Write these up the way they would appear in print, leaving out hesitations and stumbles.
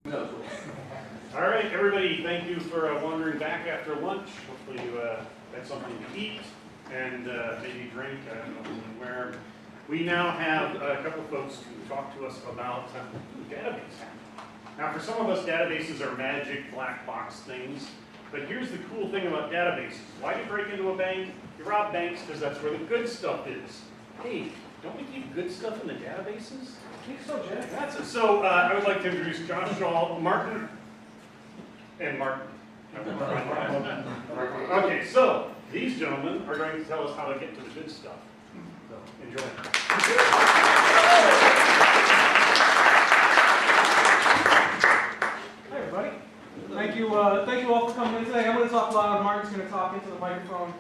No. All right, everybody, thank you for wandering back after lunch. Hopefully you had something to eat and maybe drink, I don't know where. We now have a couple of folks to talk to us about database. Now, for some of us, databases are magic black box things, but here's the cool thing about databases. Why do you break into a bank? You rob banks because that's where the good stuff is. Hey, don't we keep good stuff in the databases? I think so, Jack. That's it. So I would like to introduce Josh Shaw, Martin, and Martin. Okay, so these gentlemen are going to tell us how to get to the good stuff. So enjoy. Hi, everybody. Thank you all for coming in today. I'm going to talk loud. Martin's going to talk into the microphone.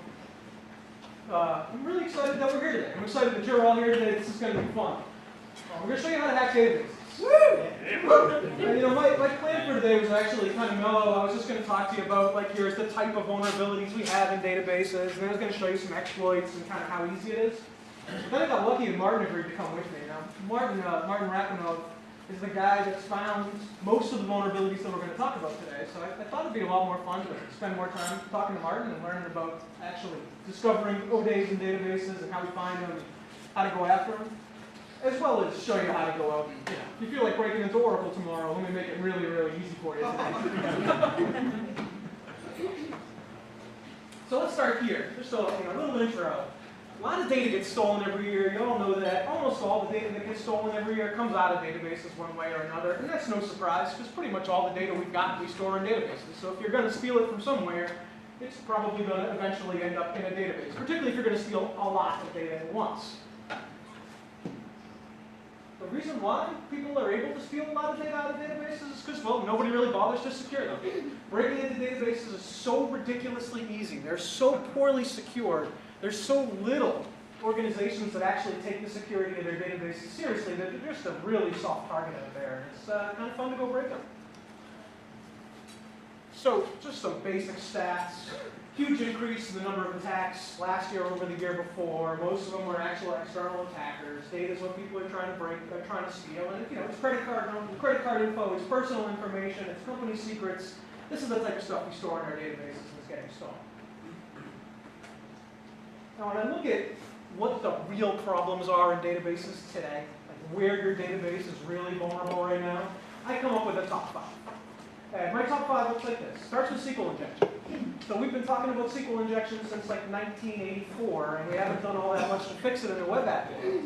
I'm really excited that we're here today. I'm excited that you're all here today. This is going to be fun. We're going to show you how to hack databases. And, my plan for today was actually kind of mellow. I was just going to talk to you about, here's the type of vulnerabilities we have in databases, and then I was going to show you some exploits and kind of how easy it is. But then I got lucky and Martin agreed to come with me. Now, Martin Rakhmanov is the guy that's found most of the vulnerabilities that we're going to talk about today. So I thought it'd be a lot more fun to spend more time talking to Martin and learning about actually discovering ODAs in databases and how we find them and how to go after them, as well as show you how to go out and, if you feel like breaking into Oracle tomorrow, let me make it really, really easy for you today. So let's start here. Just a little intro. A lot of data gets stolen every year. You all know that. Almost all the data that gets stolen every year comes out of databases one way or another. And that's no surprise, because pretty much all the data we've got we store in databases. So if you're going to steal it from somewhere, it's probably going to eventually end up in a database, particularly if you're going to steal a lot of data at once. The reason why people are able to steal a lot of data out of databases is because, well, nobody really bothers to secure them. Breaking into databases is so ridiculously easy. They're so poorly secured. There's so little organizations that actually take the security of their databases seriously that they're just a really soft target out there. It's kind of fun to go break them. So, just some basic stats. Huge increase in the number of attacks last year over the year before. Most of them were actual external attackers. Data is what people are trying to break, they're trying to steal. And it's credit card info, it's personal information, it's company secrets. This is the type of stuff we store in our databases that's getting stolen. Now, when I look at what the real problems are in databases today, like where your database is really vulnerable right now, I come up with a top 5. And my top 5 looks like this. Starts with SQL injection. So we've been talking about SQL injection since 1984, and we haven't done all that much to fix it in the web app yet.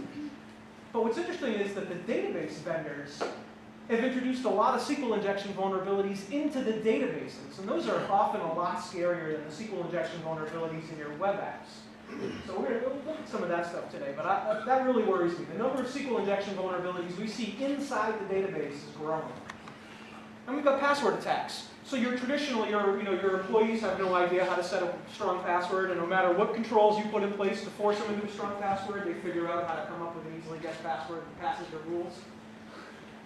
But what's interesting is that the database vendors have introduced a lot of SQL injection vulnerabilities into the databases, and those are often a lot scarier than the SQL injection vulnerabilities in your web apps. So we'll look at some of that stuff today, but that really worries me. The number of SQL injection vulnerabilities we see inside the database is growing. And we've got password attacks. So your employees have no idea how to set a strong password, and no matter what controls you put in place to force them into a strong password, they figure out how to come up with an easily guessed password that passes their rules.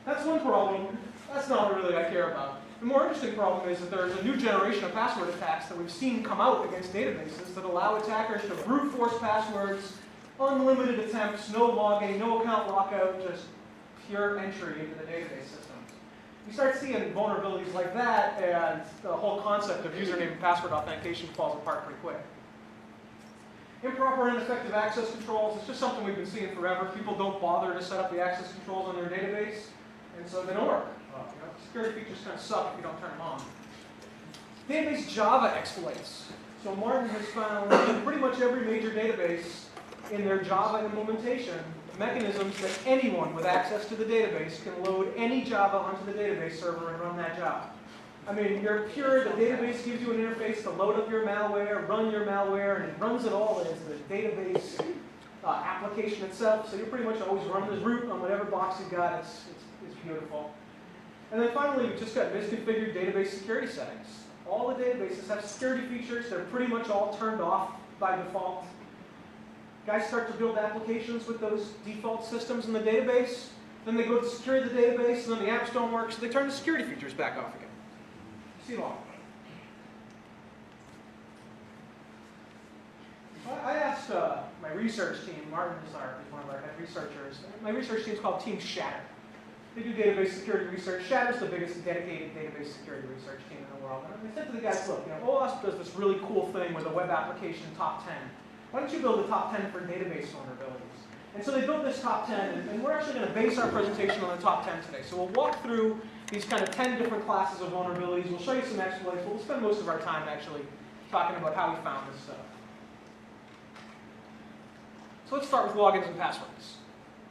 That's one problem. That's not what really I care about. The more interesting problem is that there's a new generation of password attacks that we've seen come out against databases that allow attackers to brute force passwords, unlimited attempts, no logging, no account lockout, just pure entry into the database system. You start seeing vulnerabilities like that, and the whole concept of username and password authentication falls apart pretty quick. Improper and ineffective access controls, it's just something we've been seeing forever. People don't bother to set up the access controls on their database, and so they don't work. Security features kind of suck if you don't turn them on. Database Java exploits. So Martin has found in pretty much every major database in their Java implementation mechanisms that anyone with access to the database can load any Java onto the database server and run that job. I mean, the database gives you an interface to load up your malware, run your malware, and it runs it all as the database application itself. So you're pretty much always running as root on whatever box you've got. It's beautiful. And then finally, we've just got misconfigured database security settings. All the databases have security features. They're pretty much all turned off by default. Guys start to build applications with those default systems in the database. Then they go to secure the database, and then the apps don't work, so they turn the security features back off again. See long. I asked my research team, Martin is one of our head researchers. My research team is called Team Shatter. They do database security research. Shadow's the biggest dedicated database security research team in the world. And they said to the guys, look, OWASP does this really cool thing with a web application top 10. Why don't you build a top 10 for database vulnerabilities? And so they built this top 10, and we're actually going to base our presentation on the top 10 today. So we'll walk through these kind of 10 different classes of vulnerabilities. We'll show you some exploits, but we'll spend most of our time actually talking about how we found this stuff. So let's start with logins and passwords.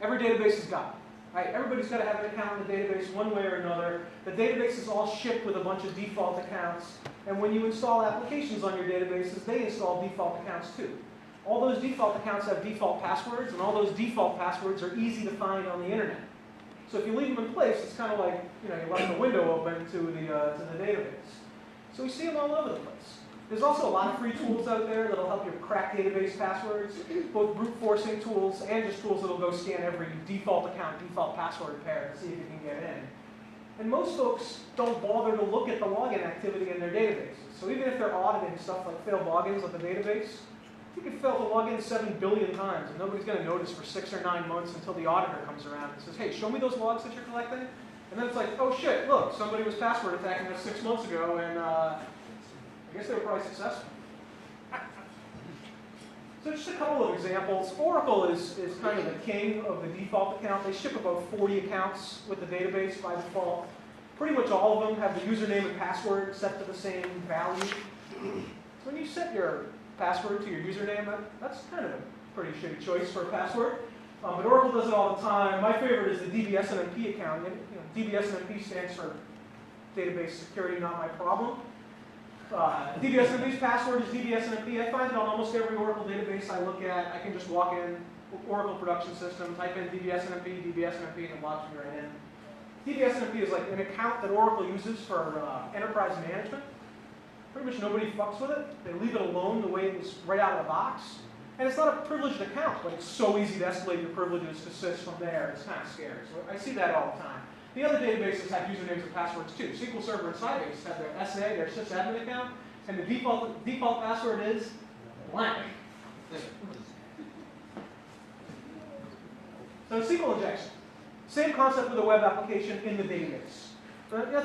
Every database has got them. Right? Everybody's got to have an account in the database one way or another. The database is all shipped with a bunch of default accounts. And when you install applications on your databases, they install default accounts too. All those default accounts have default passwords, and all those default passwords are easy to find on the internet. So if you leave them in place, it's kind of like you left the window open to the database. So we see them all over the place. There's also a lot of free tools out there that'll help you crack database passwords, both brute forcing tools and just tools that'll go scan every default account, default password pair to see if you can get in. And most folks don't bother to look at the login activity in their databases. So even if they're auditing stuff like failed logins with the database, you can fail to log in 7 billion times, and nobody's going to notice for 6 or 9 months until the auditor comes around and says, hey, show me those logs that you're collecting. And then it's like, oh shit, look, somebody was password attacking us 6 months ago, and I guess they were probably successful. So just a couple of examples. Oracle is kind of the king of the default account. They ship about 40 accounts with the database by default. Pretty much all of them have the username and password set to the same value. So when you set your password to your username, that's kind of a pretty shitty choice for a password. But Oracle does it all the time. My favorite is the DBSNMP account. DBSNMP stands for Database Security Not My Problem. DBSNMP's password is DBSNMP. I find it on almost every Oracle database I look at. I can just walk in, Oracle production system, type in DBSNMP, and it logs me right in. DBSNMP is like an account that Oracle uses for enterprise management. Pretty much nobody fucks with it. They leave it alone the way it was right out of the box. And it's not a privileged account, but it's so easy to escalate your privileges to sys from there. It's kind of scary. So I see that all the time. The other databases have usernames and passwords too. SQL Server and Sybase have their SA, their sysadmin account, and the default password is blank. So SQL injection. Same concept with a web application in the database.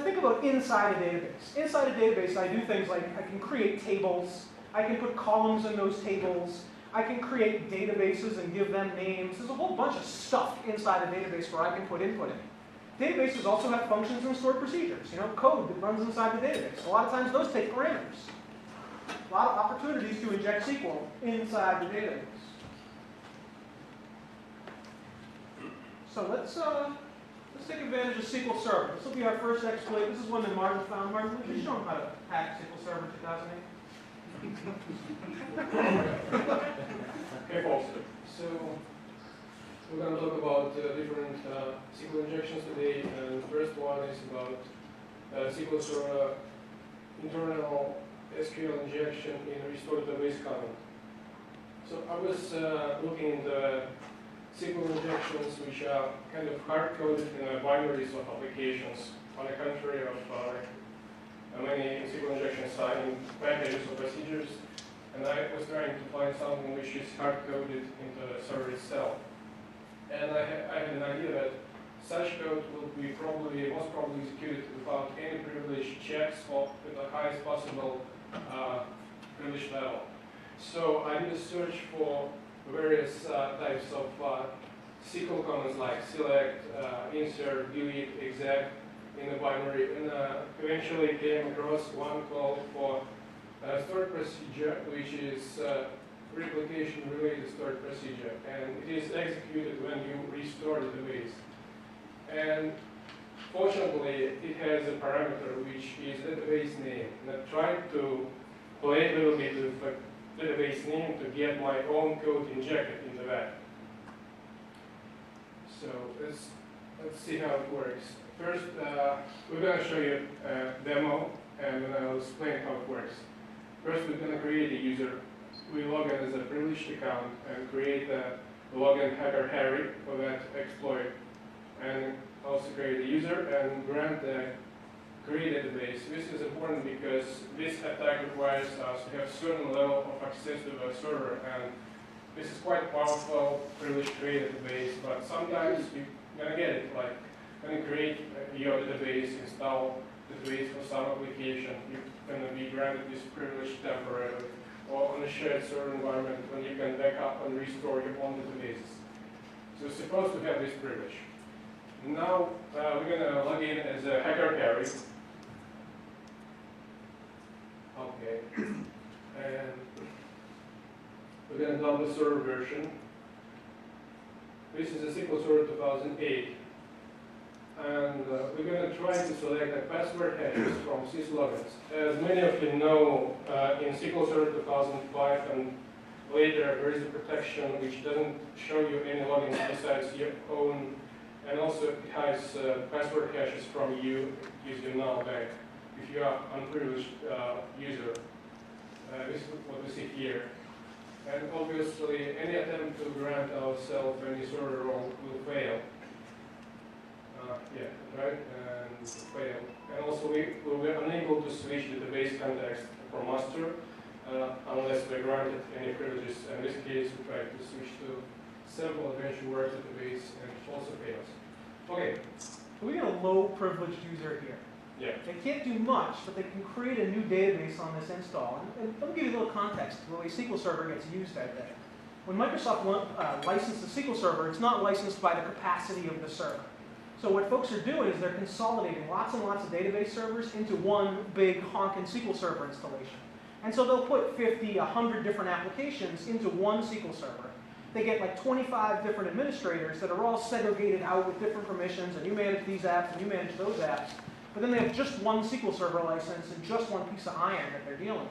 Think about inside a database. Inside a database, I do things like I can create tables. I can put columns in those tables. I can create databases and give them names. There's a whole bunch of stuff inside a database where I can put input in. Databases also have functions and stored procedures. Code that runs inside the database. A lot of times those take parameters. A lot of opportunities to inject SQL inside the database. So let's take advantage of SQL Server. This will be our first exploit. This is one that Martin found. Martin, will you show him how to hack SQL Server 2008? Okay, folks. So we're going to talk about different SQL injections today. And the first one is about SQL Server internal SQL injection in restore database comment. So I was looking in the SQL injections, which are kind of hard-coded in binaries of applications on the contrary of many SQL injections are in packages or procedures. And I was trying to find something which is hard-coded into the server itself. And I had an idea that such code will be most probably executed without any privilege checks or with the highest possible privilege level. So I did a search for various types of SQL commands like select, insert, delete, exec in the binary, and eventually came across one called for stored procedure, which is replication-related stored procedure, and it is executed when you restore the database. And fortunately, it has a parameter which is database name. And I tried to play a little bit with the database name to get my own code injected into that. So let's see how it works. First, we're going to show you a demo, and then I'll explain how it works. First, we're going to create a user. We log in as a privileged account and create the login hacker Harry for that exploit. And also create a user and grant the create database. This is important because this attack requires us to have certain level of access to the server, and this is quite powerful privileged create database, but sometimes you're going to get it, like can create your database, install database for some application. You can be granted this privilege temporarily, or on a shared server environment when you can back up and restore your own databases. So it's supposed to have this privilege. Now we're going to log in as a hacker carry. Okay. And we're going to download the server version. This is a SQL Server 2008. And we're going to try to select the password hashes from syslogins. As many of you know, in SQL Server 2005 and later, there is a protection which doesn't show you any logins besides your own, and also it hides password hashes from you using null bank. If you are unprivileged user, this is what we see here. And obviously, any attempt to grant ourselves any server role will fail. Yeah, right, and fail. And also, we will be unable to switch database context from master unless we're granted any privileges. In this case, we try to switch to sample adventure work database, and it also fails. Okay. So we got a low privileged user here. Yeah. They can't do much, but they can create a new database on this install. And let me give you a little context to the way SQL Server gets used that day. When Microsoft licensed the SQL Server, it's not licensed by the capacity of the server. So what folks are doing is they're consolidating lots and lots of database servers into one big honking SQL Server installation. And so they'll put 50, 100 different applications into one SQL Server. They get like 25 different administrators that are all segregated out with different permissions, and you manage these apps and you manage those apps. But then they have just one SQL Server license and just one piece of iron that they're dealing with.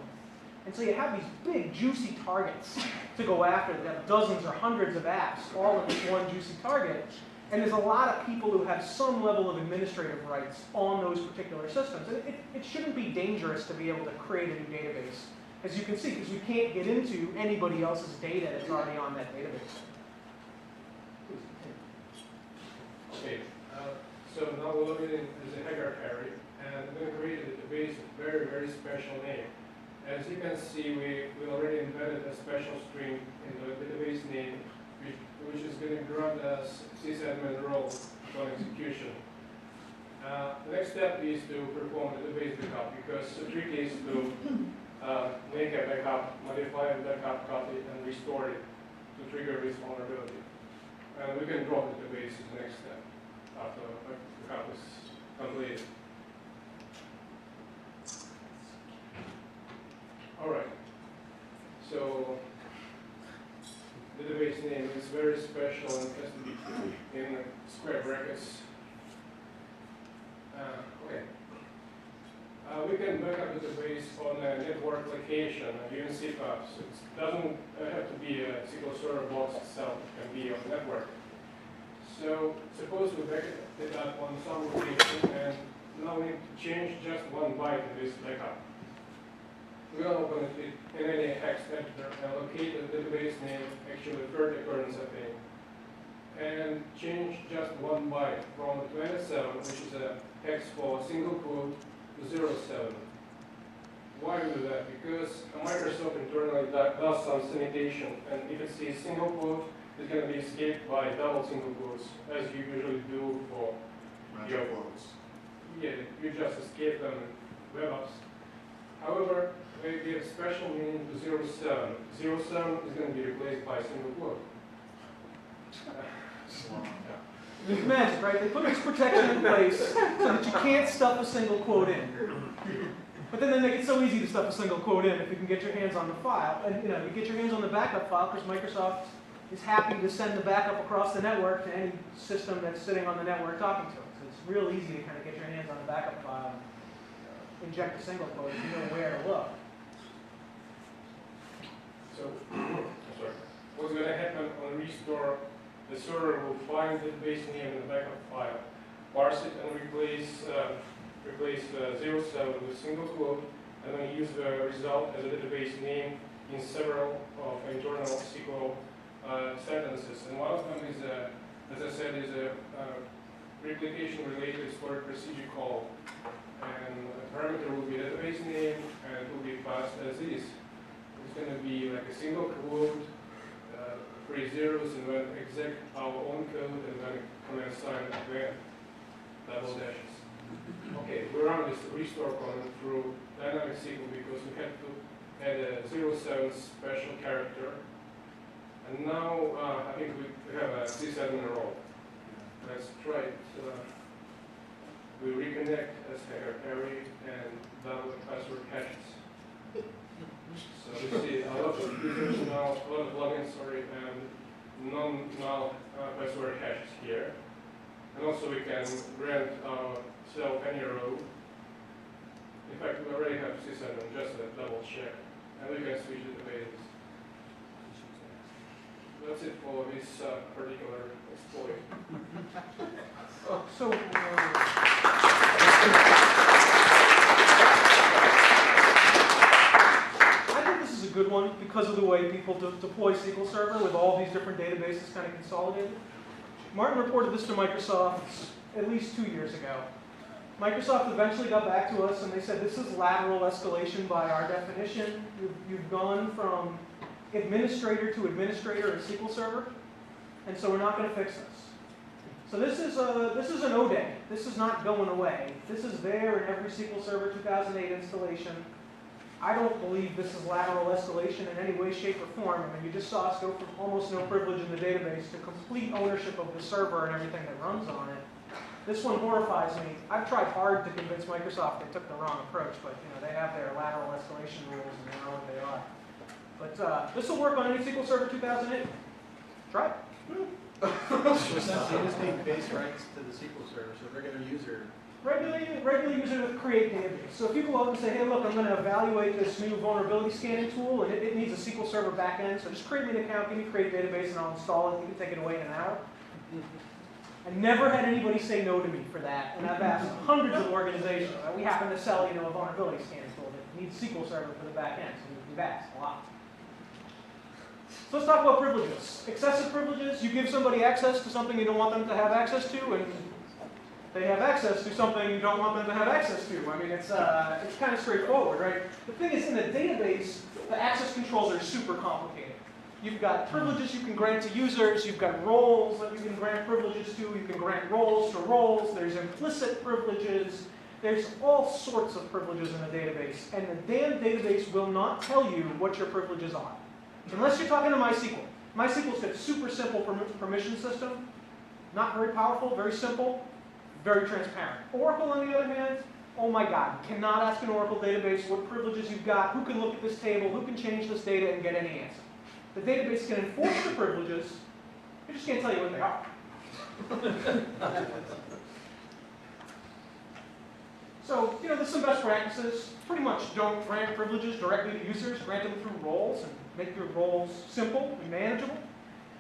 And so you have these big, juicy targets to go after. They have dozens or hundreds of apps all in this one juicy target. And there's a lot of people who have some level of administrative rights on those particular systems. And it shouldn't be dangerous to be able to create a new database, as you can see, because you can't get into anybody else's data that's already on that database. Okay, so now we're looking at the hacker carry, and we're going to create a database with very, very special name. As you can see, we already embedded a special string in the database name, which is going to grant us sysadmin role upon execution. The next step is to perform a database backup, because the trick is to make a backup, modify a backup copy, and restore it to trigger this vulnerability. And we can drop the database as the next step after the backup is completed. All right. So the database name is very special and has to be in square brackets. Okay. We can back up the database on a network location, even CPAP. So it doesn't have to be a SQL Server box itself, it can be on the network. So suppose we back it up on some location, and now we need to change just one byte of this backup. We'll open it in any hex editor and locate the database name, actually third occurrence I think, and change just one byte from 27, which is a hex for single quote, to 07. Why do that? Because Microsoft internally does some sanitation, and if it sees single quote, it's going to be escaped by double single quotes, as you usually do for your quotes. Yeah, you just escape them in web apps. However, we give special meaning to 07. 07 is going to be replaced by single quote. It's magic, right? They put this protection in place so that you can't stuff a single quote in. But then they make it so easy to stuff a single quote in if you can get your hands on the file. And you get your hands on the backup file because Microsoft is happy to send the backup across the network to any system that's sitting on the network talking to it. So it's real easy to kind of get your hands on the backup file and inject a single quote if you know where to look. So, what's going to happen on restore? The server will find the database name in the backup file, parse it, and replace 07 with single quote, and then use the result as a database name in several of internal SQL sentences. And one of them is, as I said, is a replication-related stored procedure call. And the parameter will be database name, and it will be passed as is. It's going to be like a single quote, 3 zeros, and then exec our own code, and then command sign at the end. double dashes. Okay, we run this restore command through dynamic SQL because we had to add a 07 special character. And now I think we have a sysadmin role. Let's try it. We reconnect as hacker carry and double password hashes. So we see a lot of users now, a lot of logins, sorry, and non-null password hashes here. And also we can grant ourselves any row. In fact, we already have sysadmin, just a double check. And we can switch the databases. That's it for this particular exploit. So, I think this is a good one because of the way people deploy SQL Server with all these different databases kind of consolidated. Martin reported this to Microsoft at least 2 years ago. Microsoft eventually got back to us and they said, this is lateral escalation by our definition. You've gone from administrator to administrator in SQL Server, and so we're not going to fix this. So this is an O-day. This is not going away. This is there in every SQL Server 2008 installation. I don't believe this is lateral escalation in any way, shape, or form. I mean, you just saw us go from almost no privilege in the database to complete ownership of the server and everything that runs on it. This one horrifies me. I've tried hard to convince Microsoft they took the wrong approach, but they have their lateral escalation rules and they know what they are. But this will work on any SQL Server 2008. Try it. Essentially, just need base rights to the SQL server, so regular user. Regular user with create database. So if you go out and say, hey, look, I'm going to evaluate this new vulnerability scanning tool, and it needs a SQL Server backend, so just create me an account, give me create database, and I'll install it. You can take it away in an hour. I never had anybody say no to me for that, and I've asked hundreds of organizations. We happen to sell, a vulnerability scanning tool that needs SQL Server for the backend, so we've asked a lot. So let's talk about privileges. Excessive privileges, you give somebody access to something you don't want them to have access to, and they have access to something you don't want them to have access to. I mean, it's kind of straightforward, right? The thing is, in a database, the access controls are super complicated. You've got privileges you can grant to users, you've got roles that you can grant privileges to, you can grant roles to roles, there's implicit privileges, there's all sorts of privileges in a database, and the damn database will not tell you what your privileges are. Unless you're talking to MySQL. MySQL's got a super simple permission system, not very powerful, very simple, very transparent. Oracle, on the other hand, oh my God, you cannot ask an Oracle database what privileges you've got, who can look at this table, who can change this data and get any answer. The database can enforce the privileges, it just can't tell you what they are. So, there's some best practices. Pretty much don't grant privileges directly to users, grant them through roles, and make your roles simple and manageable.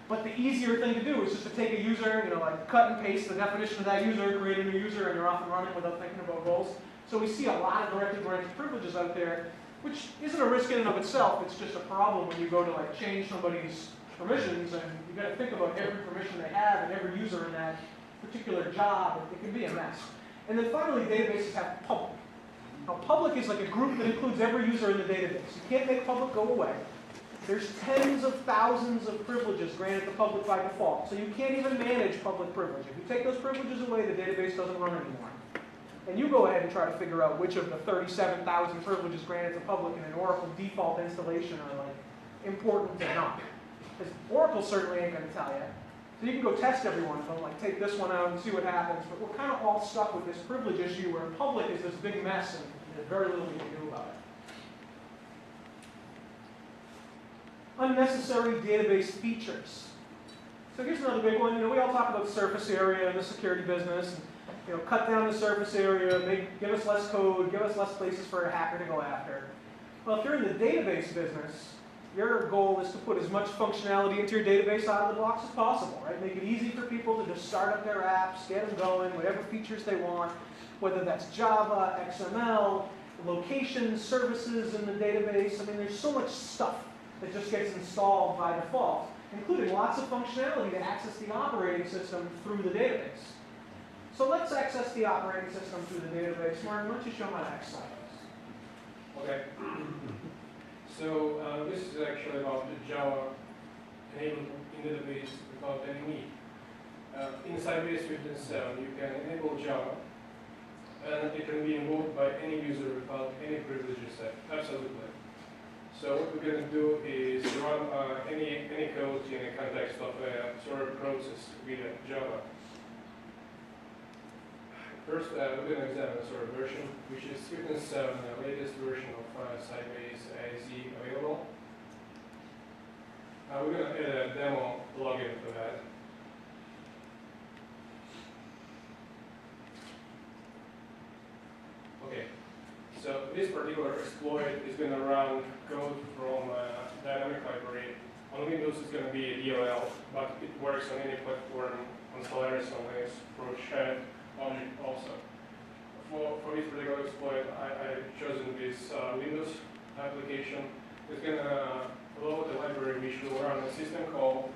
But the easier thing to do is just to take a user, like cut and paste the definition of that user, create a new user, and you're off and running without thinking about roles. So we see a lot of directly granted privileges out there, which isn't a risk in and of itself. It's just a problem when you go to change somebody's permissions, and you've got to think about every permission they have and every user in that particular job. It can be a mess. And then finally, databases have public. Now, public is like a group that includes every user in the database. You can't make public go away. There's tens of thousands of privileges granted to public by default, so you can't even manage public privilege. If you take those privileges away, the database doesn't run anymore. And you go ahead and try to figure out which of the 37,000 privileges granted to public in an Oracle default installation are important or not. Because Oracle certainly ain't going to tell you. So you can go test every one of them, take this one out and see what happens. But we're kind of all stuck with this privilege issue where public is this big mess and there's very little we can do about it. Unnecessary database features. So here's another big one. We all talk about surface area in the security business. And, cut down the surface area, give us less code, give us less places for a hacker to go after. Well, if you're in the database business, your goal is to put as much functionality into your database out of the box as possible, right? Make it easy for people to just start up their apps, get them going, whatever features they want, whether that's Java, XML, locations, services in the database. I mean, there's so much stuff that just gets installed by default, including lots of functionality to access the operating system through the database. So let's access the operating system through the database. Martin, why don't you show my next slide? Okay. So this is actually about the Java enabled in the database without any need. In Sybase within 7, you can enable Java, and it can be invoked by any user without any privileges set. Absolutely. So what we're going to do is run any code in the context of a server process via Java. First, we're going to examine the server version, which is within 7, the latest version of SidesRI available. We're going to add a demo login to that. Okay, so this particular exploit is going to run code from a dynamic library. On Windows, it's going to be a DLL, but it works on any platform, on Solaris, on Linux, for shared object also. For this particular exploit, I've chosen this Windows application. It's going to load the library which will run a system call,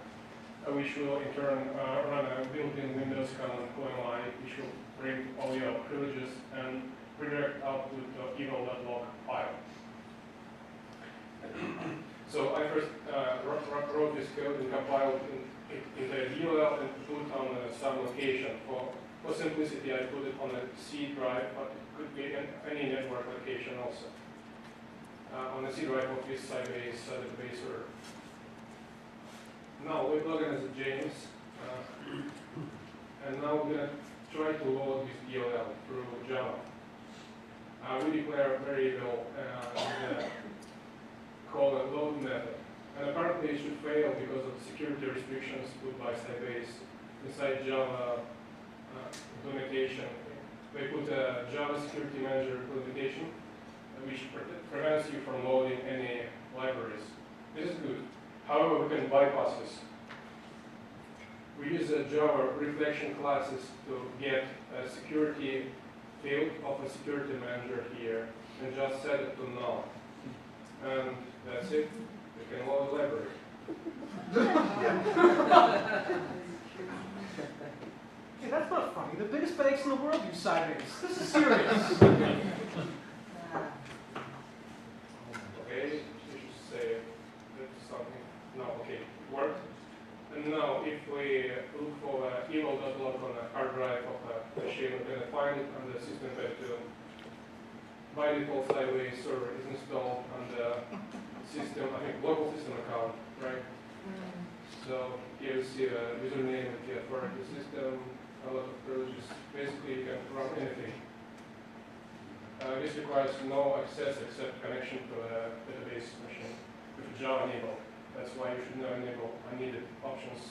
which will in turn run a built-in Windows command CLI, which will bring all your privileges and redirect output to eval.log file. So I first wrote this code and compiled it into a DLL and put on some location. For simplicity, I put it on a C drive, but it could be any network location also. On the C drive of this Sybase database server. Now we log in as a James, and now we're going to try to load this DLL through Java. We declare a variable and call a load method. And apparently it should fail because of the security restrictions put by Sybase inside Java implementation. They put a Java Security Manager implementation which prevents you from loading any libraries. This is good. However, we can bypass this. We use Java reflection classes to get a security field of a security manager here and just set it to null. And that's it. We can load the library. Hey, that's not funny. The biggest banks in the world use Sybase. This is serious. Okay, you should say that's something. No, okay, it worked. And now if we look for eval.log on a hard drive of a machine, we're going to find it on the system file. By default, Sybase server is installed on the system, I think local system account, right? So here you see a username with the authority system, a lot of privileges. Basically, you can run anything. This requires no access except connection to a database machine with Java enabled. That's why you should now enable unneeded options.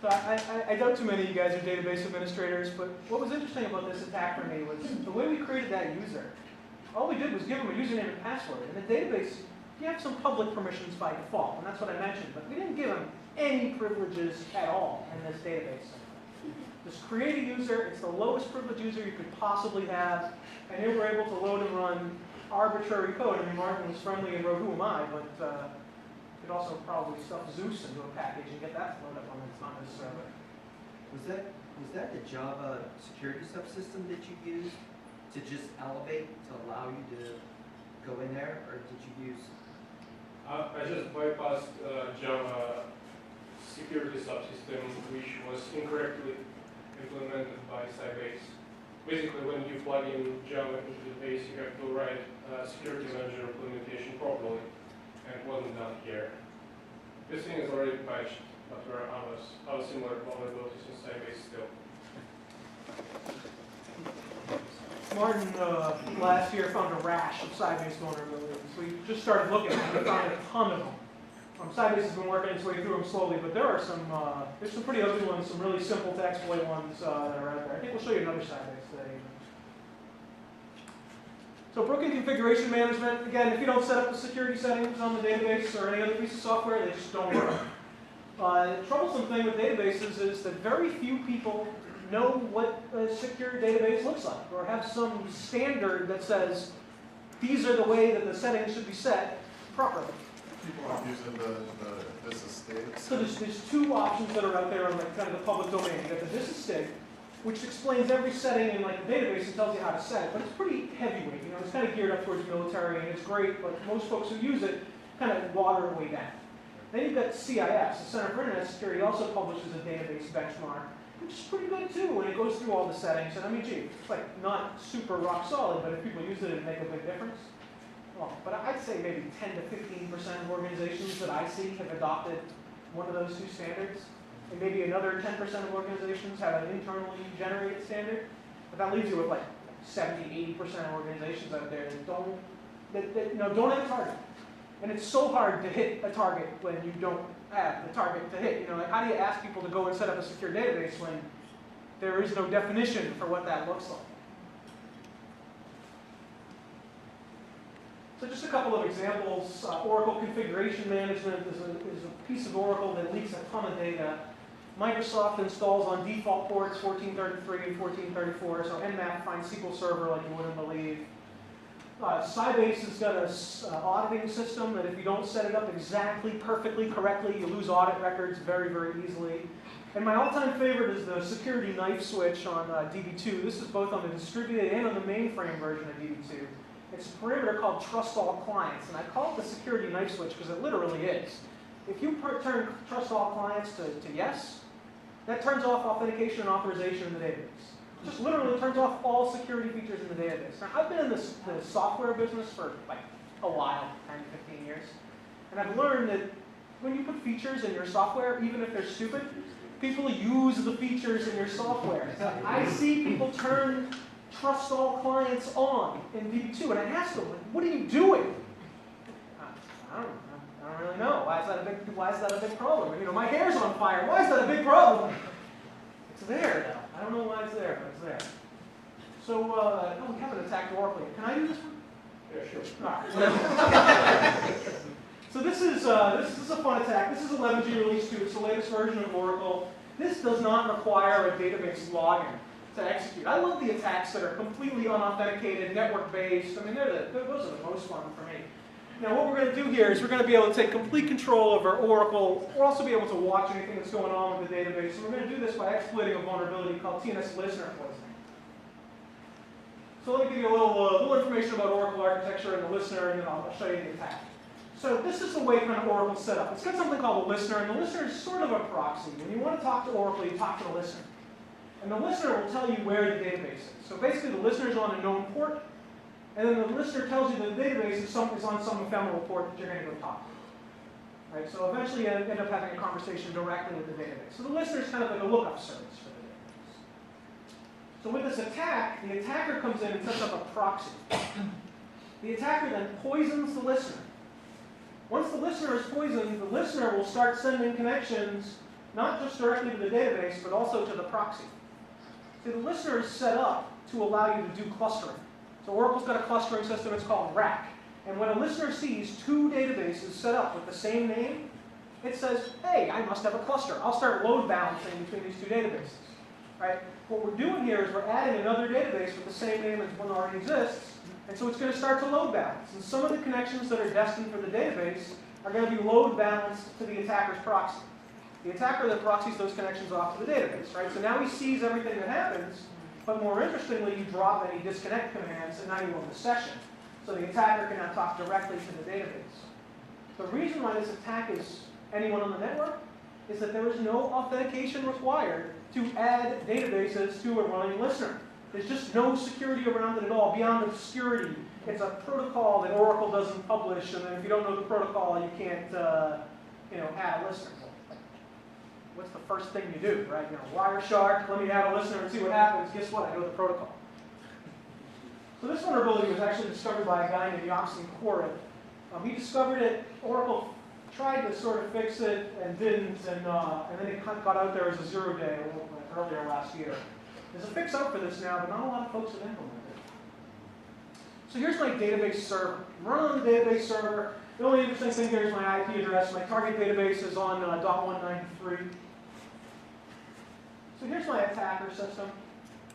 So I doubt too many of you guys are database administrators, but what was interesting about this attack for me was the way we created that user. All we did was give them a username and password. In the database, you have some public permissions by default, and that's what I mentioned, but we didn't give them any privileges at all in this database. Just create a user, it's the lowest privilege user you could possibly have, and they were able to load and run arbitrary code. I mean, Martin was friendly and wrote who am I, but you could also probably stuff Zeus into a package and get that to load up on this server. Was that the Java security subsystem that you used to just elevate to allow you to go in there, or did you use? I just bypassed Java security subsystem, which was incorrectly implemented by Sybase. Basically, when you plug in Java into the base, you have to write security manager implementation properly, and it wasn't done here. This thing is already patched, but there are other similar vulnerabilities in Sybase still. Martin last year found a rash of Sybase vulnerabilities. We just started looking and we found a ton of them. Sybase has been working its way through them slowly, but there are some, there's some pretty ugly ones, some really simple to exploit ones that are out there. I think we'll show you another Sybase today. So broken configuration management, again, if you don't set up the security settings on the database or any other piece of software, they just don't work. The troublesome thing with databases is that very few people know what a secure database looks like, or have some standard that says these are the way that the settings should be set properly. People are using the disasstate. So there's two options that are out there in like kind of the public domain. You got the disasstate, which explains every setting in like the database and tells you how to set it, but it's pretty heavyweight. You know, it's kind of geared up towards military and it's great, but most folks who use it kind of water it way down. Then you've got CIS, the Center for Internet Security, also publishes a database benchmark, which is pretty good too when it goes through all the settings. And I mean, gee, it's like not super rock solid, but if people use it, it'd make a big difference. Well, but I'd say maybe 10 to 15% of organizations that I see have adopted one of those two standards. And maybe another 10% of organizations have an internally generated standard. But that leaves you with like 70, 80% of organizations out there that don't have a target. And it's so hard to hit a target when you don't have the target to hit. Like how do you ask people to go and set up a secure database when there is no definition for what that looks like? So just a couple of examples. Oracle Configuration Management is a piece of Oracle that leaks a ton of data. Microsoft installs on default ports 1433 and 1434, so Nmap finds SQL Server like you wouldn't believe. Sybase has got an auditing system that if you don't set it up exactly, perfectly, correctly, you lose audit records very, very easily. And my all-time favorite is the security knife switch on DB2. This is both on the distributed and on the mainframe version of DB2. It's a parameter called trust all clients, and I call it the security knife switch because it literally is. If you turn trust all clients to yes, that turns off authentication and authorization in the database. It just literally turns off all security features in the database. Now, I've been in the software business for like a while, 10 to 15 years, and I've learned that when you put features in your software, even if they're stupid, people use the features in your software. I see people turn trust all clients on in DB2, and I ask them, like, what are you doing? I don't really know. Why is that a big problem? My hair's on fire. Why is that a big problem? It's there now. I don't know why it's there, but it's there. So, we haven't attacked Oracle yet. Can I do this one? Yeah, sure. All right. So this is a fun attack. This is 11G release 2. It's the latest version of Oracle. This does not require a database login to execute. I love the attacks that are completely unauthenticated, network-based. I mean, those are the most fun for me. Now, what we're going to do here is we're going to be able to take complete control over Oracle. We'll also be able to watch anything that's going on with the database. And we're going to do this by exploiting a vulnerability called TNS listener poisoning. So let me give you a little information about Oracle architecture and the listener, and then I'll show you the attack. So this is the way kind of Oracle's set up. It's got something called a listener, and the listener is sort of a proxy. When you want to talk to Oracle, you talk to the listener. And the listener will tell you where the database is. So basically, the listener is on a known port, and then the listener tells you the database is on some ephemeral port that you're going to go talk to. Right? So eventually, you end up having a conversation directly with the database. So the listener is kind of like a lookup service for the database. So with this attack, the attacker comes in and sets up a proxy. The attacker then poisons the listener. Once the listener is poisoned, the listener will start sending connections not just directly to the database, but also to the proxy. See, the listener is set up to allow you to do clustering. So Oracle's got a clustering system, it's called RAC. And when a listener sees two databases set up with the same name, it says, hey, I must have a cluster. I'll start load balancing between these two databases. Right? What we're doing here is we're adding another database with the same name as one that already exists, and so it's going to start to load balance. And some of the connections that are destined for the database are going to be load balanced to the attacker's proxy. The attacker then proxies those connections off to the database, right? So now he sees everything that happens, but more interestingly, you drop any disconnect commands, and now you own the session. So the attacker can now talk directly to the database. The reason why this attack is anyone on the network is that there is no authentication required to add databases to a running listener. There's just no security around it at all, beyond obscurity. It's a protocol that Oracle doesn't publish, and then if you don't know the protocol, you can't add a listener. What's the first thing you do, right? Wireshark, let me add a listener and see what happens. Guess what? I know the protocol. So this vulnerability was actually discovered by a guy named Yaksin Korin. He discovered it. Oracle tried to sort of fix it and didn't, and then it got out there as a 0-day earlier last year. There's a fix out for this now, but not a lot of folks have implemented it. So here's my database server. I'm running on the database server. The only interesting thing here is my IP address. My target database is on .193. So here's my attacker system,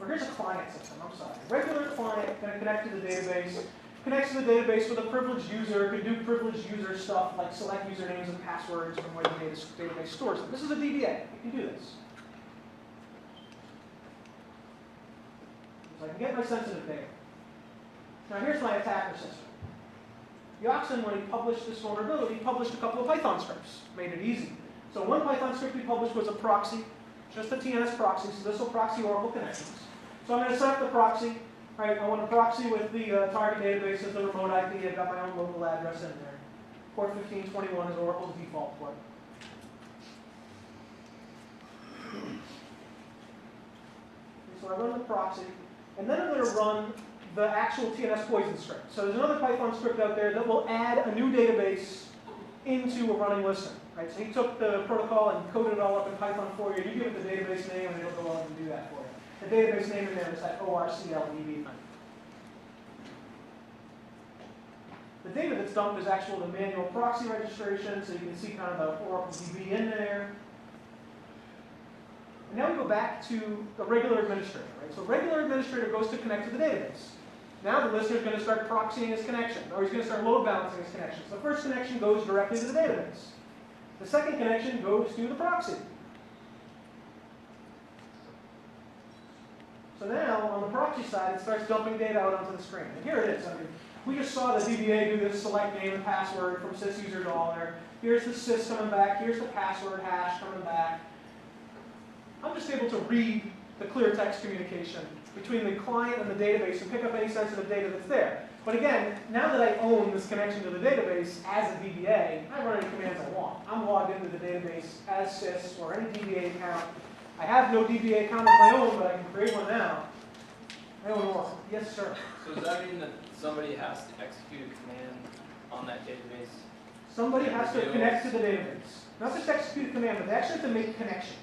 or here's a client system, I'm sorry. Regular client going to connect to the database, connects to the database with a privileged user, can do privileged user stuff like select usernames and passwords from where the database stores them. This is a DBA, you can do this. So I can get my sensitive data. Now here's my attacker system. Yoxin, when he published this vulnerability, published a couple of Python scripts, made it easy. So one Python script he published was a proxy, just a TNS proxy, so this will proxy Oracle connections. So I'm going to set up the proxy. Right, I want to proxy with the target database as the remote IP. I've got my own local address in there. Port 1521 is Oracle's default port. So I run the proxy, and then I'm going to run the actual TNS poison script. So there's another Python script out there that will add a new database into a running listener. Right? So he took the protocol and coded it all up in Python for you. You give it the database name, and it'll go out and do that for you. The database name in there is that ORCLDB thing. The data that's dumped is actual the manual proxy registration, so you can see kind of the Oracle DB in there. And now we go back to the regular administrator, right? So regular administrator goes to connect to the database. Now the listener is going to start proxying his connection, or he's going to start load balancing his connections. The first connection goes directly to the database. The second connection goes to the proxy. So now, on the proxy side, it starts dumping data out onto the screen. And here it is. I mean, we just saw the DBA do this select name and password from sysuser$. Here's the sys coming back. Here's the password hash coming back. I'm just able to read the clear text communication between the client and the database and pick up any sensitive data that's there. But again, now that I own this connection to the database as a DBA, I run any commands I want. I'm logged into the database as sys or any DBA account. I have no DBA account of my own, but I can create one now. I own Oracle. Yes, sir. So does that mean that somebody has to execute a command on that database? Somebody has to connect to the database. Not just execute a command, but they actually have to make connections.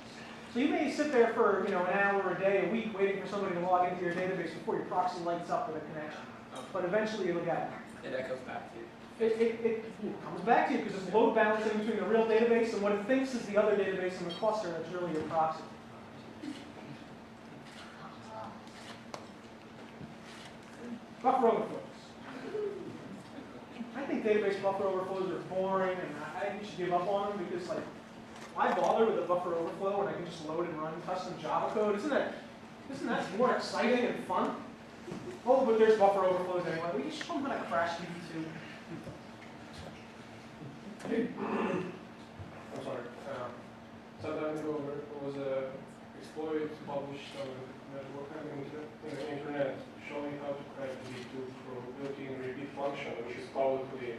So you may sit there for an hour, a day, a week, waiting for somebody to log into your database before your proxy lights up with a connection. Okay. But eventually you'll get it. And that goes back to you. It comes back to you because it's load balancing between the real database and what it thinks is the other database in the cluster that's really your proxy. Buffer overflows. I think database buffer overflows are boring, and I think you should give up on them because, like, why bother with a buffer overflow when I can just load and run custom Java code? Isn't that more exciting and fun? Oh, but there's buffer overflows anyway. Will you show them how to crash DB2? I'm sorry. Some time ago, there was a exploit published on the internet showing how to crack DB2 through built-in repeat function, which is publicly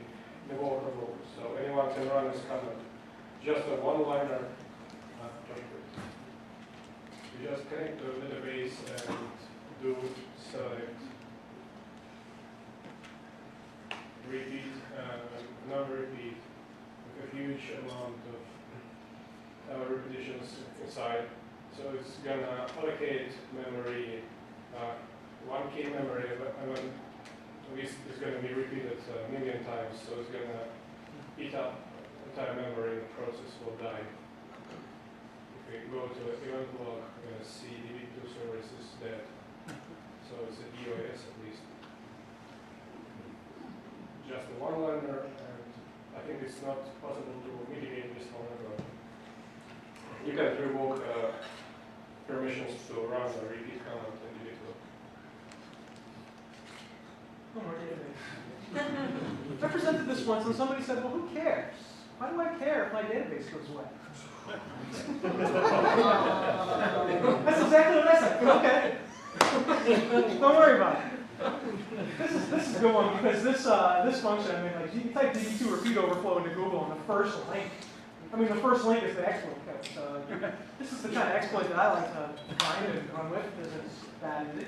available. So anyone can run this command. Just a one-liner. You just connect to the database and do select repeat and non-repeat with a huge amount of repetitions inside. So it's gonna allocate memory, 1K memory, and then it's going to be repeated a million times, so it's going to eat up entire memory, and the process will die. If we go to the event log, we're going to see DB2 service is dead. So it's a DOS at least. Just a one-liner, and I think it's not possible to mitigate this vulnerability. You can revoke permissions to run a repeat command in DB2. No more database. I presented this once and somebody said, well, who cares? Why do I care if my database goes away? That's exactly what I said. Okay. Don't worry about it. This is a good one because this function, I mean, like you type DB2 repeat overflow into Google and the first link is the exploit code. So this is the kind of exploit that I like to find and run with because it's that easy.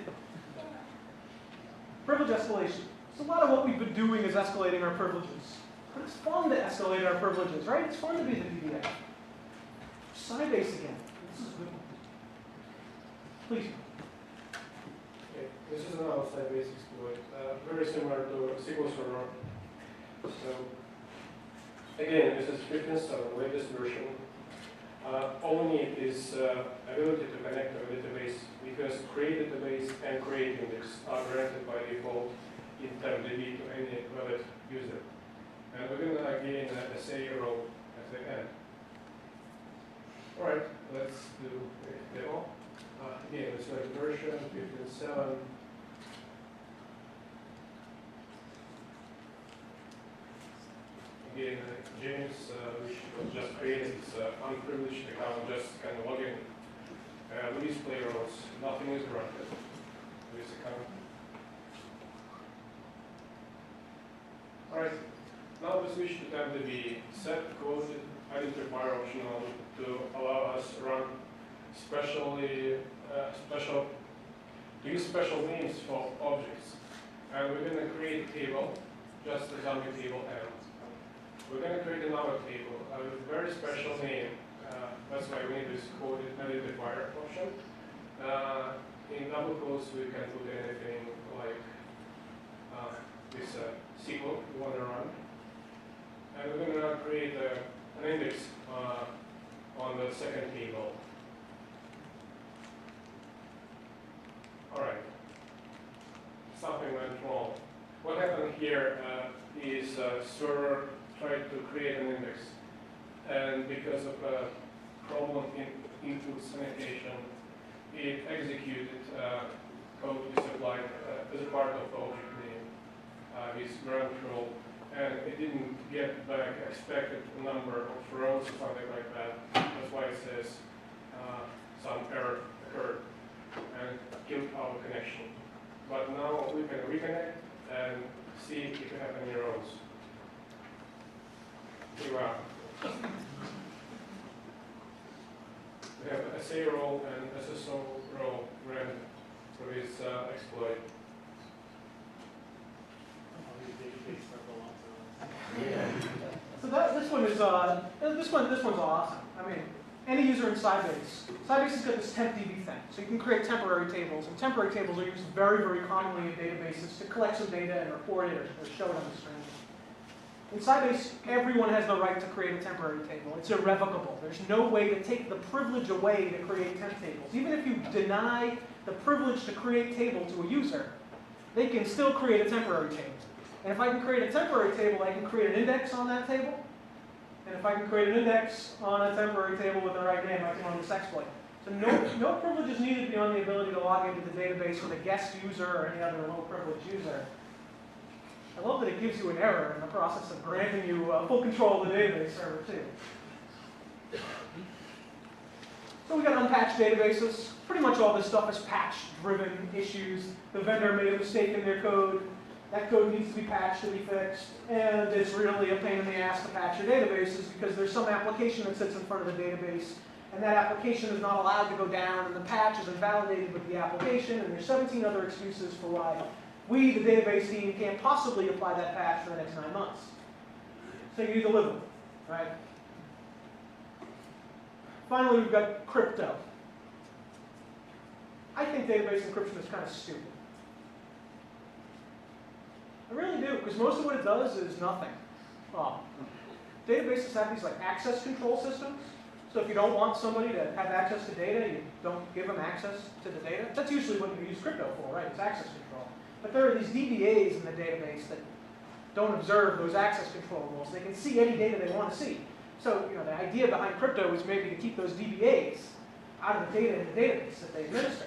Privilege escalation. So a lot of what we've been doing is escalating our privileges. But it's fun to escalate our privileges, right? It's fun to be the DBA. Sybase again. This is a good one. Please. Okay. This is another Sybase exploit, very similar to SQL Server. So again, this is 15.7, latest version. All we need is ability to connect to a database because create database and create index are granted by default in TempDB to any valid user. And we're going to gain a SA row at the end. All right, let's do a demo. Again, it's like version 15.7. getting a Genius, which was just created. It's unprivileged account, just kind of login. We display rows, nothing is granted to this account. Alright, now we switch to TempDB. Set code identifier optional to allow us to run use special names for objects. And we're going to create a table, just a dummy table M. We're going to create another table with a very special name. That's why we need this code identifier option. In double quotes, we can put anything like this SQL we want to run. And we're going to create an index on the second table. Alright, something went wrong. What happened here is server tried to create an index, and because of a problem in input sanitation, it executed code we supplied as a part of the object name, this grant rule, and it didn't get back expected number of rows or something like that. That's why it says some error occurred and killed our connection. But now we can reconnect and see if we have any rows. Here we are. We have SA role and SSO role ran for this exploit. So this one's awesome. I mean, any user in Sybase has got this TempDB thing, so you can create temporary tables, and temporary tables are used very, very commonly in databases to collect some data and report it or show it on the screen. In Sybase, everyone has the right to create a temporary table. It's irrevocable. There's no way to take the privilege away to create temp tables. Even if you deny the privilege to create table to a user, they can still create a temporary table. And if I can create a temporary table, I can create an index on that table. And if I can create an index on a temporary table with the right name, I can run this exploit. So no privilege is needed beyond the ability to log into the database with a guest user or any other low privilege user. I love that it gives you an error in the process of granting you full control of the database server too. So we got unpatched databases. Pretty much all this stuff is patch-driven issues. The vendor made a mistake in their code. That code needs to be patched to be fixed, and it's really a pain in the ass to patch your databases because there's some application that sits in front of the database, and that application is not allowed to go down, and the patch is invalidated with the application, and there's 17 other excuses for why we, the database team, can't possibly apply that patch for the next 9 months. So you need to live with it, right? Finally, we've got crypto. I think database encryption is kind of stupid. I really do, because most of what it does is nothing. Databases have these like access control systems. So if you don't want somebody to have access to data, you don't give them access to the data. That's usually what you use crypto for, right? It's access control. But there are these DBAs in the database that don't observe those access control rules. They can see any data they want to see. So the idea behind crypto is maybe to keep those DBAs out of the data in the database that they administer.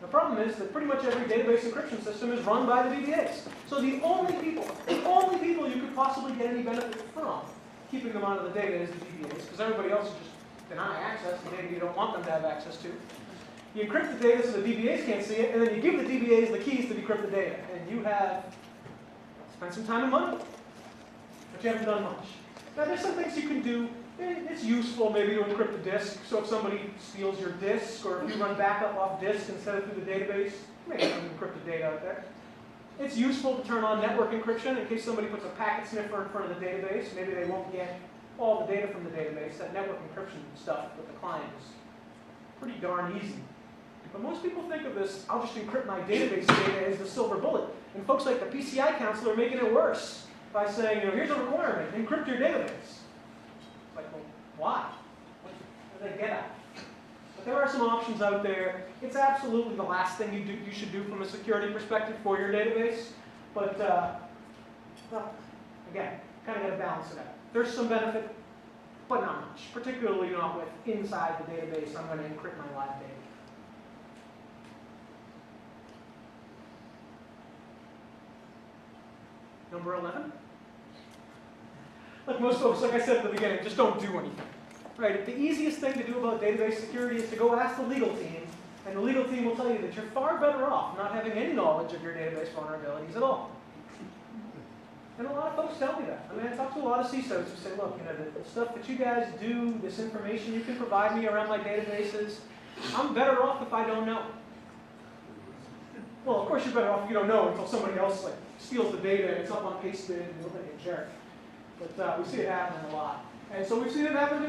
The problem is that pretty much every database encryption system is run by the DBAs. So the only people you could possibly get any benefit from keeping them out of the data is the DBAs, because everybody else just deny access to data you don't want them to have access to. You encrypt the data so the DBAs can't see it, and then you give the DBAs the keys to decrypt the data. And you have spent some time and money, but you haven't done much. Now there's some things you can do. It's useful maybe to encrypt the disk, so if somebody steals your disk, or if you run backup off disk instead of through the database, maybe you can encrypt the data out there. It's useful to turn on network encryption in case somebody puts a packet sniffer in front of the database. Maybe they won't get all the data from the database. That network encryption stuff with the client is pretty darn easy. But most people think of this, I'll just encrypt my database data as the silver bullet. And folks like the PCI Council are making it worse by saying, here's a requirement, encrypt your database. Like, well, why? What do they get at? But there are some options out there. It's absolutely the last thing you should do from a security perspective for your database. But, well, again, kind of got to balance it out. There's some benefit, but not much. Particularly not with inside the database, I'm going to encrypt my live data. Number 11. Like most folks, like I said at the beginning, just don't do anything. Right? The easiest thing to do about database security is to go ask the legal team, and the legal team will tell you that you're far better off not having any knowledge of your database vulnerabilities at all. And a lot of folks tell me that. I mean, I talk to a lot of CISOs who say, look, the stuff that you guys do, this information you can provide me around my databases, I'm better off if I don't know. Well, of course you're better off if you don't know until somebody else steals the data and it's up on Pastebin and you look like a jerk. But we see it happening a lot. And so we've seen it happen to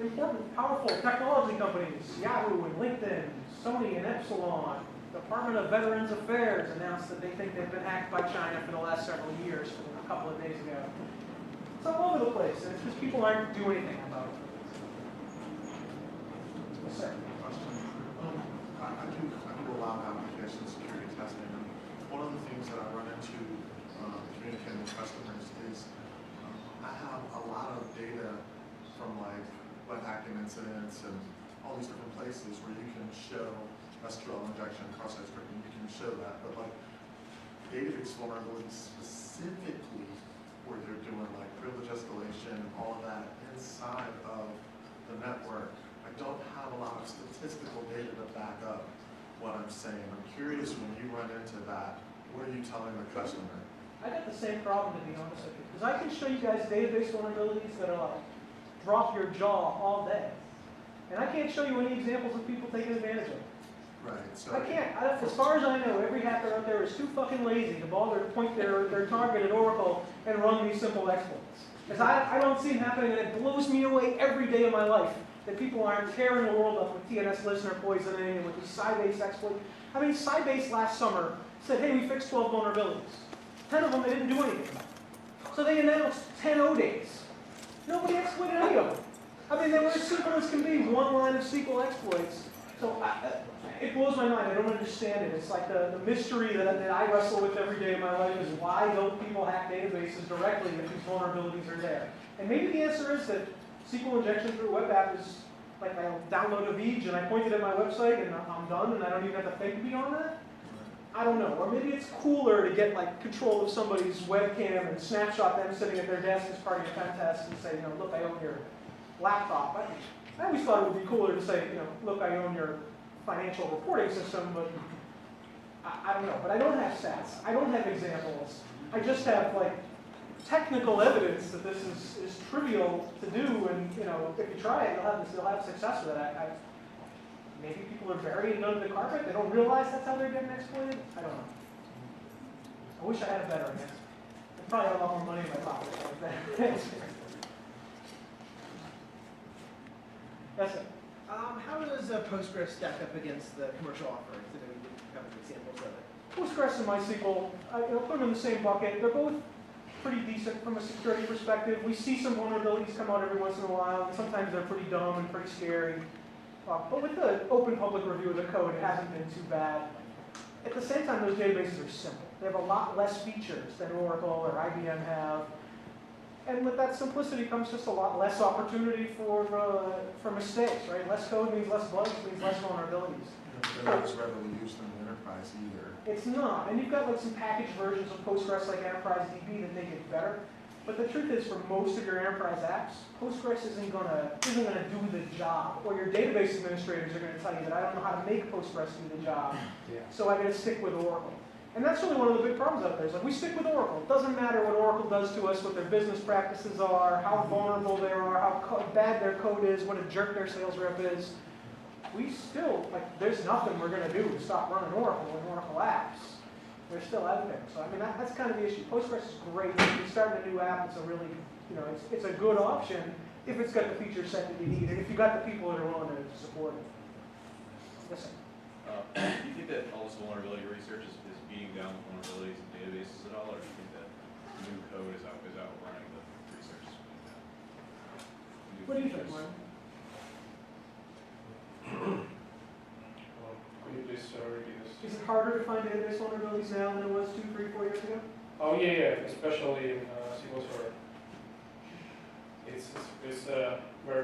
important, powerful technology companies, Yahoo and LinkedIn, Sony and Epsilon. Department of Veterans Affairs announced that they think they've been hacked by China for the last several years, a couple of days ago. It's all over the place, and it's because people aren't doing anything about it. Yes, sir. I do a lot of application security testing, and one of the things that I run into communicating with customers is I have a lot of data from web hacking incidents and all these different places where you can show SQL injection, cross-site scripting, you can show that, but database vulnerabilities specifically where they're doing privilege escalation and all of that inside of the network, I don't have a lot of statistical data to back up what I'm saying. I'm curious, when you run into that, what are you telling the customer? I got the same problem, to be honest with you, because I can show you guys database vulnerabilities that are drop your jaw all day, and I can't show you any examples of people taking advantage of it. Right. So I can't. As far as I know, every hacker out there is too fucking lazy to bother to point their target at Oracle and run these simple exploits. Because I don't see it happening, and it blows me away every day of my life that people aren't tearing the world up with TNS listener poisoning and with these Sybase exploits. I mean, Sybase last summer said, hey, we fixed 12 vulnerabilities. 10 of them they didn't do anything about. So they announced 10 O-days. Nobody exploited any of them. I mean, they were as simple as can be, one line of SQL exploits. So it blows my mind. I don't understand it. It's like the mystery that I wrestle with every day of my life is why don't people hack databases directly if these vulnerabilities are there? And maybe the answer is that SQL injection through a web app is I download a Vij and I point it at my website and I'm done and I don't even have to think beyond that. I don't know. Or maybe it's cooler to get control of somebody's webcam and snapshot them sitting at their desk as part of your pen test and say, look, I own your laptop. I always thought it would be cooler to say, look, I own your financial reporting system, but I don't know. But I don't have stats. I don't have examples. I just have technical evidence that this is trivial to do, and if you try it, you'll have success with it. Maybe people are burying it under the carpet. They don't realize that's how they're getting exploited. I don't know. I wish I had a better answer. I probably have a lot more money in my pocket. Yes, sir. How does Postgres stack up against the commercial offerings? I know we did have examples of it. Postgres and MySQL, put them in the same bucket. They're both pretty decent from a security perspective. We see some vulnerabilities come out every once in a while, and sometimes they're pretty dumb and pretty scary. But with the open public review of the code, it hasn't been too bad. At the same time, those databases are simple. They have a lot less features than Oracle or IBM have. And with that simplicity comes just a lot less opportunity for mistakes, right? Less code means less bugs, means less vulnerabilities. They're not as readily used in the enterprise either. It's not. And you've got some packaged versions of Postgres like Enterprise DB that make it better. But the truth is, for most of your enterprise apps, Postgres isn't gonna do the job. Or your database administrators are gonna tell you that I don't know how to make Postgres do the job. Yeah. So I gotta stick with Oracle. And that's really one of the big problems out there. Is we stick with Oracle. It doesn't matter what Oracle does to us, what their business practices are, how vulnerable they are, how bad their code is, what a jerk their sales rep is. We still, there's nothing we're gonna do to stop running Oracle and Oracle apps. They're still out there. So I mean, that's kind of the issue. Postgres is great. If you start a new app, it's a really, it's a good option if it's got the feature set that you need, and if you've got the people that are willing to support it. Listen. Do you think that all this vulnerability research is beating down vulnerabilities in databases at all, or do you think that new code is outrunning the research? What do you think, Ryan? Could you please repeat this? Is it harder to find database vulnerabilities now than it was 2, 3, 4 years ago? Oh yeah, especially in SQL Server. It's a very,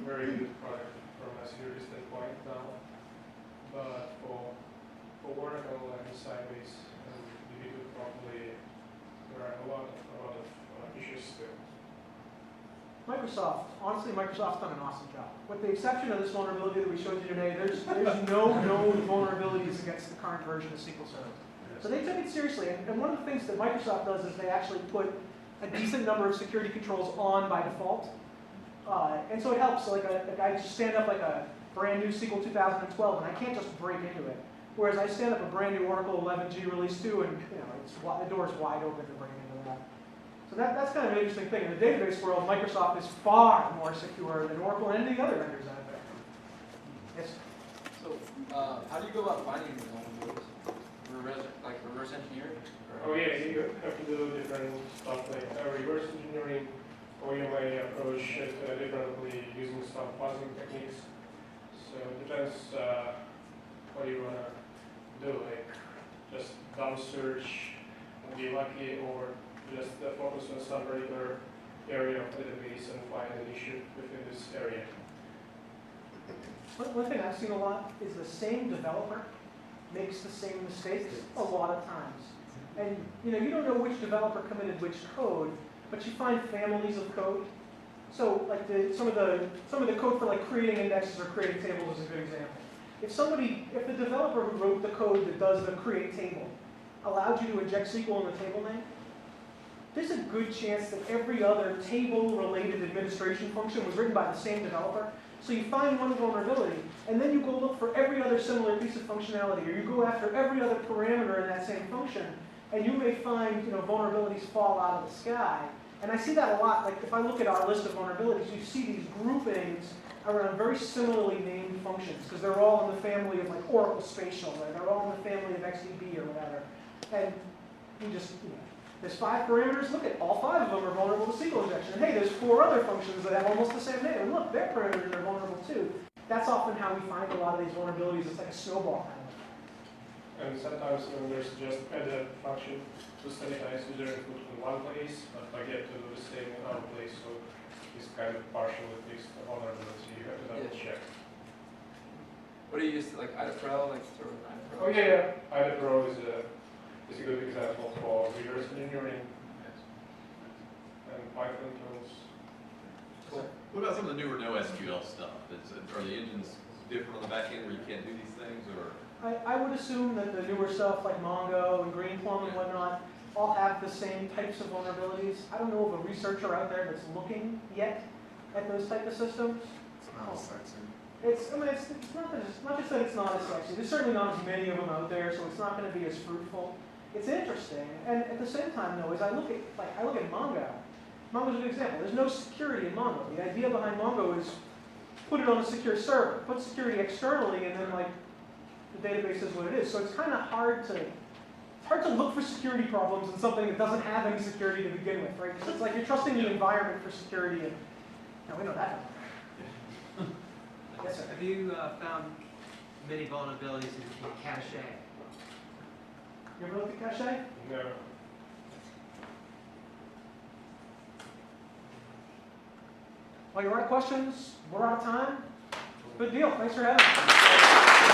very good product from a security standpoint now. But for Oracle and Sybase and DB2 probably there are a lot of issues still. Microsoft, honestly, Microsoft's done an awesome job. With the exception of this vulnerability that we showed you today, there's no known vulnerabilities against the current version of SQL Server. So they took it seriously, and one of the things that Microsoft does is they actually put a decent number of security controls on by default. And so it helps. So like I just stand up like a brand new SQL 2012, and I can't just break into it. Whereas I stand up a brand new Oracle 11G release 2, and the door's wide open to break into that. So that's kind of an interesting thing. In the database world, Microsoft is far more secure than Oracle and any other vendors out there. Yes. So, how do you go about finding these vulnerabilities? Reverse engineering? Oh yeah, you have to do different stuff like reverse engineering, or you may approach it differently using some fuzzing techniques. So it depends what you want to do, like just dumb search and be lucky, or just focus on some particular area of the database and find an issue within this area. One thing I've seen a lot is the same developer makes the same mistakes a lot of times. And you don't know which developer committed which code, but you find families of code. So like some of the code for like creating indexes or creating tables is a good example. If the developer who wrote the code that does the create table allowed you to inject SQL in the table name, there's a good chance that every other table-related administration function was written by the same developer. So you find one vulnerability, and then you go look for every other similar piece of functionality, or you go after every other parameter in that same function, and you may find vulnerabilities fall out of the sky. And I see that a lot. Like if I look at our list of vulnerabilities, you see these groupings around very similarly named functions, because they're all in the family of like Oracle Spatial, or they're all in the family of XDB or whatever. And you just, there's 5 parameters. Look at all 5 of them are vulnerable to SQL injection. And hey, there's 4 other functions that have almost the same name. And look, their parameters are vulnerable too. That's often how we find a lot of these vulnerabilities. It's like a snowball kind of. And sometimes there's just add a function to sanitize user input in one place, but forget to do the same in another place. So it's kind of partially fixed vulnerability. You have to double check. What do you use, like IDAPRO, like sort of IDAPRO? Oh yeah, IDAPRO is a good example for reverse engineering and Python tools. Cool. What about some of the newer NoSQL stuff? Are the engines different on the back end where you can't do these things, or? I would assume that the newer stuff like Mongo and Greenplum and whatnot all have the same types of vulnerabilities. I don't know of a researcher out there that's looking yet at those type of systems. It's not as sexy. It's not just that it's not as sexy. There's certainly not as many of them out there, so it's not going to be as fruitful. It's interesting, and at the same time, though, as I look at Mongo. Mongo's a good example. There's no security in Mongo. The idea behind Mongo is put it on a secure server, put security externally, and then the database is what it is. So it's kind of hard to look for security problems in something that doesn't have any security to begin with, right? Because it's like you're trusting the environment for security, and we know that. Yes, sir. Have you found many vulnerabilities in cache? You ever looked at cache? No. Well, you're out of questions. We're out of time. Good deal. Thanks for having me.